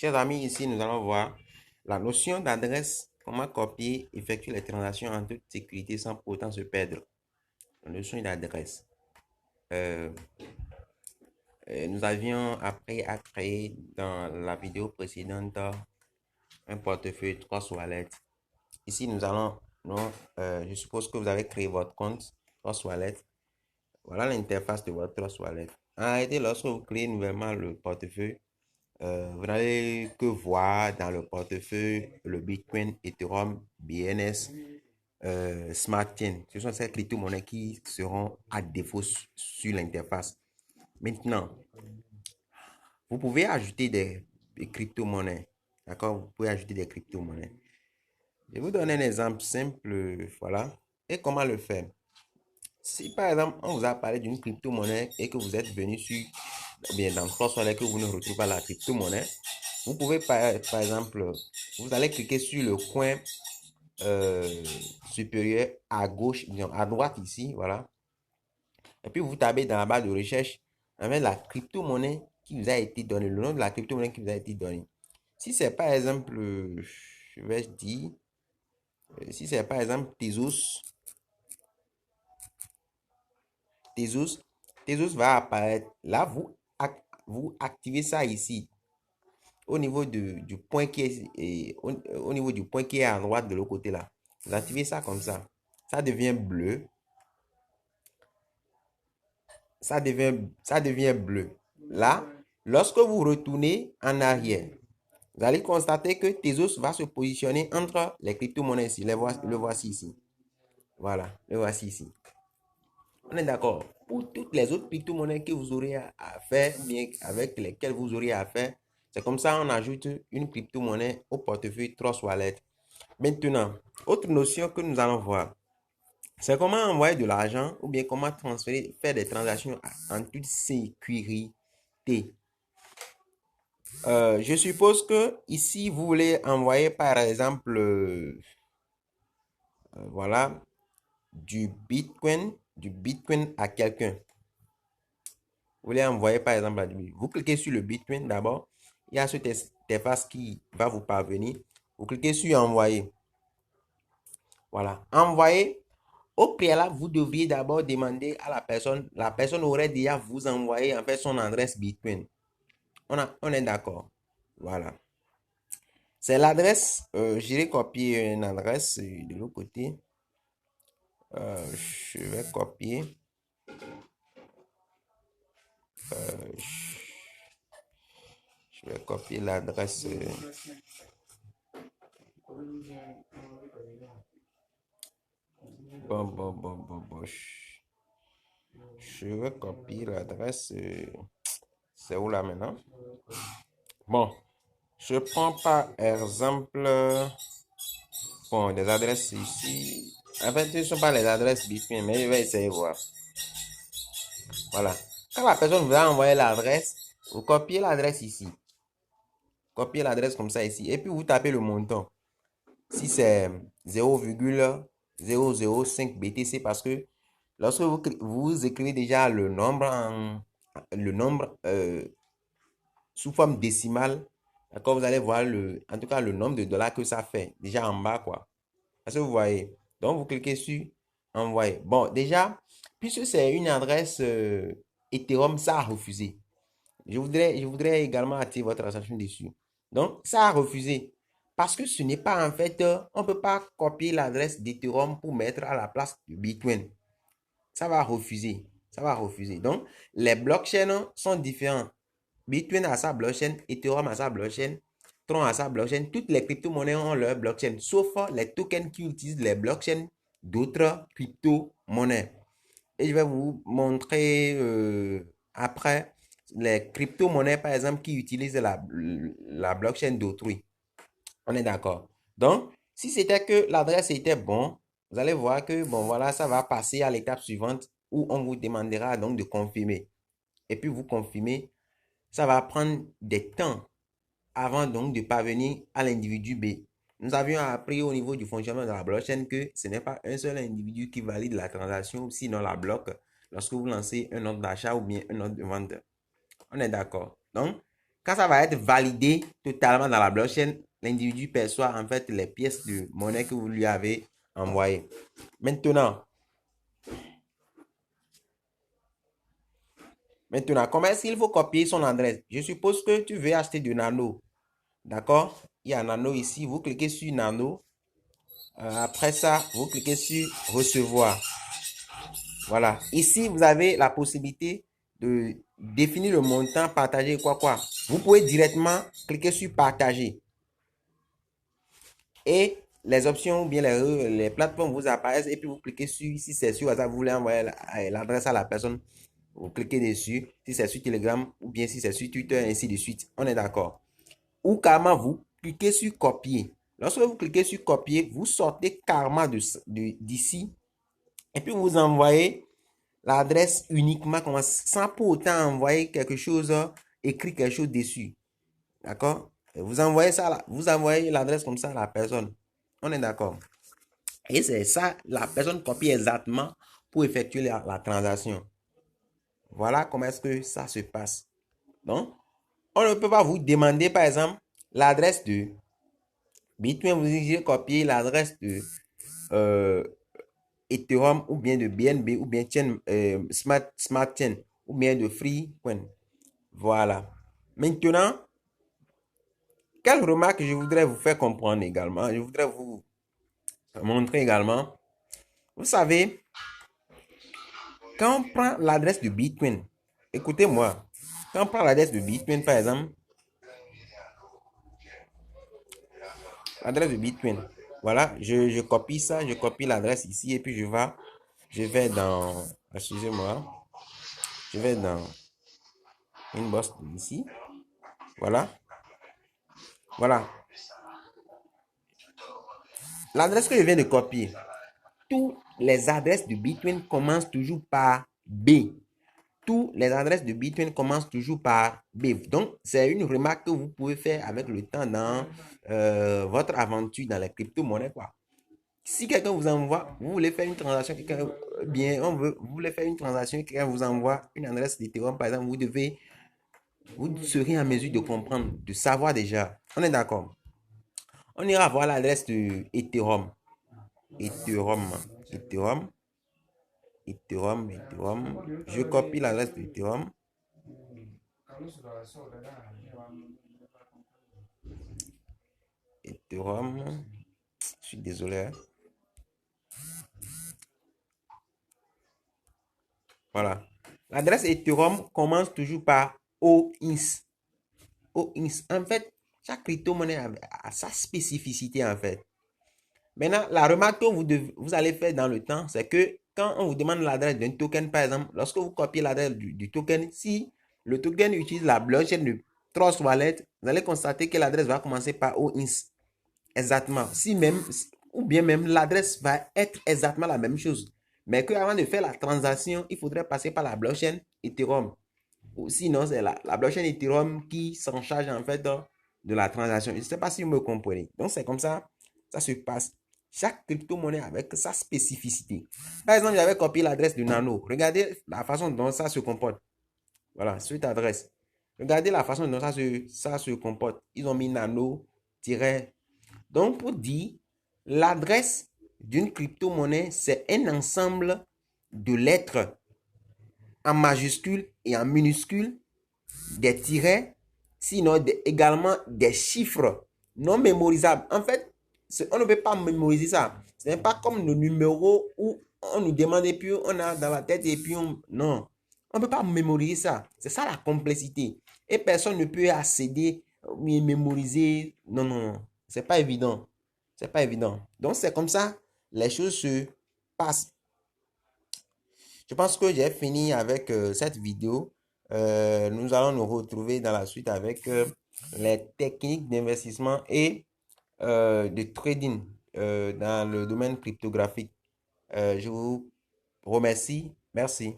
Chers amis, ici nous allons voir la notion d'adresse, comment copier, effectuer les transactions en toute sécurité sans pour autant se perdre. La notion d'adresse. Euh, nous avions appris à créer dans la vidéo précédente un portefeuille 3 Wallet. Ici, je suppose que vous avez créé votre compte 3 Wallet. Voilà l'interface de votre 3 Wallet. En réalité, lorsque vous créez nouvellement le portefeuille, vous n'allez que voir dans le portefeuille le Bitcoin, Ethereum, BNS, Smart Chain. Ce sont ces crypto-monnaies qui seront à défaut sur l'interface. Maintenant, vous pouvez ajouter des crypto-monnaies. D'accord? Vous pouvez ajouter des crypto-monnaies. Je vais vous donner un exemple simple. Voilà. Et comment le faire? Si par exemple, on vous a parlé d'une crypto-monnaie et que vous êtes venu sur, bien dans Cross Wallet, que vous ne retrouvez pas la crypto-monnaie, vous pouvez par exemple, vous allez cliquer sur le coin supérieur à gauche, à droite ici, voilà. Et puis vous tapez dans la barre de recherche avec la crypto-monnaie qui vous a été donnée, le nom de la crypto-monnaie qui vous a été donnée. Si c'est par exemple, je vais dire, si c'est par exemple Tezos, Tezos va apparaître. Là, vous activez ça ici. Au niveau du point qui est au niveau du point qui est à droite de l'autre côté là. Vous activez ça comme ça. Ça devient bleu. Ça devient bleu. Là, lorsque vous retournez en arrière, vous allez constater que Tezos va se positionner entre les crypto-monnaies ici. Le voici ici. Voilà, le voici ici. On est d'accord. Pour toutes les autres crypto-monnaies que vous aurez à faire, bien avec lesquelles vous aurez à faire, c'est comme ça on ajoute une crypto-monnaie au portefeuille Trust Wallet. Maintenant, autre notion que nous allons voir, c'est comment envoyer de l'argent ou bien comment transférer, faire des transactions en toute sécurité. Je suppose que ici, vous voulez envoyer par exemple, voilà, du Bitcoin à quelqu'un. Vous voulez envoyer par exemple, vous cliquez sur le Bitcoin d'abord. Il y a cette interface qui va vous parvenir. Vous cliquez sur envoyer. Voilà, envoyer. Au préalable, vous devriez d'abord demander à la personne. La personne aurait déjà vous envoyé en fait son adresse Bitcoin. On est d'accord. Voilà. C'est l'adresse. J'irai copier une adresse de l'autre côté. Je vais copier. Je vais copier l'adresse. Bon. Je vais copier l'adresse. C'est où là maintenant? Bon, je prends par exemple, bon, des adresses ici. En fait, ce ne sont pas les adresses Bitcoin, mais je vais essayer de voir. Voilà. Quand la personne vous a envoyé l'adresse, vous copiez l'adresse ici. Copiez l'adresse comme ça ici. Et puis vous tapez le montant. Si c'est 0,005 BTC, parce que lorsque vous écrivez déjà le nombre, sous forme décimale, d'accord, vous allez voir en tout cas le nombre de dollars que ça fait. Déjà en bas, quoi. Est-ce que vous voyez? Donc, vous cliquez sur envoyer. Bon, déjà, puisque c'est une adresse Ethereum, ça a refusé. Je voudrais également attirer votre attention dessus. Donc, ça a refusé. Parce que ce n'est pas en fait, on ne peut pas copier l'adresse d'Ethereum pour mettre à la place du Bitcoin. Ça va refuser. Ça va refuser. Donc, les blockchains sont différents. Bitcoin a sa blockchain, Ethereum a sa blockchain, Tron a sa blockchain. Toutes les crypto-monnaies ont leur blockchain, sauf les tokens qui utilisent les blockchains d'autres crypto-monnaies. Et je vais vous montrer après les crypto-monnaies, par exemple, qui utilisent la blockchain d'autrui. On est d'accord. Donc, si c'était que l'adresse était bon, vous allez voir que, bon, voilà, ça va passer à l'étape suivante où on vous demandera donc de confirmer. Et puis, vous confirmez, ça va prendre des temps avant donc de parvenir à l'individu B. Nous avions appris au niveau du fonctionnement de la blockchain que ce n'est pas un seul individu qui valide la transaction, sinon la bloque lorsque vous lancez un ordre d'achat ou bien un ordre de vente. On est d'accord. Donc, Quand ça va être validé totalement dans la blockchain, l'individu perçoit en fait les pièces de monnaie que vous lui avez envoyées. Maintenant, comment est-ce qu'il faut copier son adresse? Je suppose que tu veux acheter du Nano. D'accord? Il y a Nano ici. Vous cliquez sur Nano. Après ça, vous cliquez sur Recevoir. Voilà. Ici, vous avez la possibilité de définir le montant, partager quoi. Vous pouvez directement cliquer sur Partager. Et les options ou bien les plateformes vous apparaissent et puis vous cliquez sur, si c'est sur WhatsApp, vous voulez envoyer l'adresse à la personne, vous cliquez dessus. Si c'est sur Telegram ou bien si c'est sur Twitter, ainsi de suite. On est d'accord. Ou carrément, vous cliquez sur Copier. Lorsque vous cliquez sur Copier, vous sortez carrément d'ici et puis vous envoyez l'adresse uniquement sans pour autant envoyer quelque chose, écrit quelque chose dessus. D'accord? Vous envoyez ça, vous envoyez l'adresse comme ça à la personne. On est d'accord. Et c'est ça, la personne copie exactement pour effectuer la transaction. Voilà comment est-ce que ça se passe. Donc, on ne peut pas vous demander, par exemple, l'adresse de Bitcoin. Vous dirigez copier l'adresse de Ethereum ou bien de BNB ou bien Smart Chain ou bien de Freecoin. Voilà. Maintenant, quelle remarque je voudrais vous faire comprendre également? Je voudrais vous montrer également. Vous savez, quand on prend l'adresse de Bitcoin, écoutez-moi, quand on prend l'adresse de Bitcoin, par exemple, l'adresse de Bitcoin, voilà, je copie ça, je copie l'adresse ici et puis je vais dans, excusez-moi, je vais dans Inbox ici, voilà, voilà, l'adresse que je viens de copier, toutes les adresses de Bitcoin commencent toujours par B. Toutes les adresses de Bitcoin commencent toujours par B. Donc, c'est une remarque que vous pouvez faire avec le temps dans votre aventure dans les crypto-monnaies, quoi. Si quelqu'un vous envoie, vous voulez faire une transaction, vous voulez faire une transaction, quelqu'un vous envoie une adresse d'Ethereum, par exemple, vous serez en mesure de comprendre, de savoir déjà. On est d'accord. On ira voir l'adresse de Ethereum. Ethereum. Je copie l'adresse de Ethereum. Ethereum. Je suis désolé. Voilà. L'adresse Ethereum commence toujours par OINS. OINS. En fait, chaque crypto-monnaie a sa spécificité en fait. Maintenant, la remarque que vous allez faire dans le temps, c'est que quand on vous demande l'adresse d'un token, par exemple, lorsque vous copiez l'adresse du token, si le token utilise la blockchain de Trust Wallet, vous allez constater que l'adresse va commencer par OINS. Exactement. Ou bien même l'adresse va être exactement la même chose. Mais qu'avant de faire la transaction, il faudrait passer par la blockchain Ethereum. Ou sinon, c'est la blockchain Ethereum qui s'en charge en fait de la transaction. Je ne sais pas si vous me comprenez. Donc, c'est comme ça se passe. Chaque crypto-monnaie avec sa spécificité. Par exemple, j'avais copié l'adresse de Nano. Regardez la façon dont ça se comporte. Voilà, cette adresse. Regardez la façon dont ça se comporte. Ils ont mis Nano- donc, pour dire, l'adresse d'une crypto-monnaie, c'est un ensemble de lettres en majuscule et en minuscule, des tirets, sinon également des chiffres non mémorisables. En fait, on ne peut pas mémoriser ça. Ce n'est pas comme nos numéros où on nous demande et puis on a dans la tête et puis on... Non, on ne peut pas mémoriser ça. C'est ça la complexité. Et personne ne peut accéder ou mémoriser. Non, non, non. C'est pas évident. C'est pas évident. Donc, c'est comme ça, les choses se passent. Je pense que j'ai fini avec cette vidéo. Nous allons nous retrouver dans la suite avec les techniques d'investissement et de trading dans le domaine cryptographique. Je vous remercie. Merci.